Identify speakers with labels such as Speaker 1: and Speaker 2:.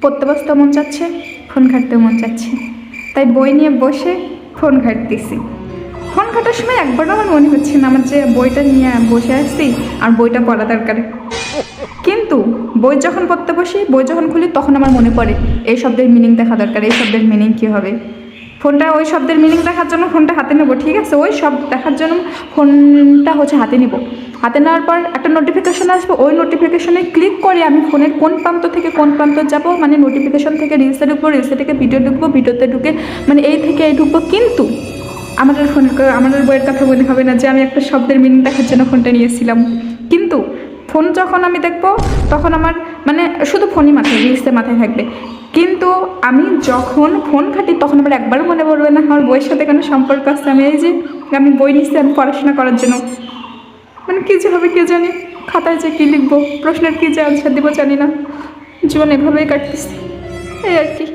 Speaker 1: পড়তে বসতে মন চাচ্ছে, ফোন ঘাঁটতে মন চাচ্ছে, তাই বই নিয়ে বসে ফোন ঘাঁটতেছি। ফোন ঘাঁটার সময় একবারও আমার মনে হচ্ছে না আমার যে বইটা নিয়ে বসে আসছি আর বইটা পড়া দরকার। কিন্তু বই যখন পড়তে বসি, বই যখন খুলি, তখন আমার মনে পড়ে এই শব্দের মিনিং দেখা দরকার, এই শব্দের মিনিং কী হবে। ফোনটা ওই শব্দের মিনিং দেখার জন্য ফোনটা হাতে নেবো, ঠিক আছে, ওই শব্দ দেখার জন্য ফোনটা হাতে নেবো। হাতে নেওয়ার পর একটা নোটিফিকেশন আসবে, ওই নোটিফিকেশনে ক্লিক করে আমি ফোনের কোন প্রান্ত থেকে কোন প্রান্ত যাব, মানে নোটিফিকেশন থেকে রিলসে ঢুকবো, রিলসে থেকে ভিডিও ঢুকবো, ভিডিওতে ঢুকে মানে এই থেকে এই ঢুকবো। কিন্তু আমাদের আমাদের বইয়ের কথা মনে হবে না যে আমি একটা শব্দের মিনিং দেখার জন্য ফোনটা নিয়েছিলাম। কিন্তু ফোন যখন আমি দেখবো তখন আমার মানে শুধু ফোনই মাথায়, রিলসে মাথায় থাকবে। কিন্তু আমি যখন ফোন ঘাঁটি তখন আমার একবারও মনে পড়বে না আমার বইয়ের সাথে কোনো সম্পর্ক আছে। আমি বই নিচ্ছি আমি পড়াশোনা করার জন্য, মানে কী যে হবে কে জানি, খাতায় যে কী লিখবো, প্রশ্নের কী যে আনসার দেবো জানি না। জীবন এভাবেই কাটতেছে, এই আর কি।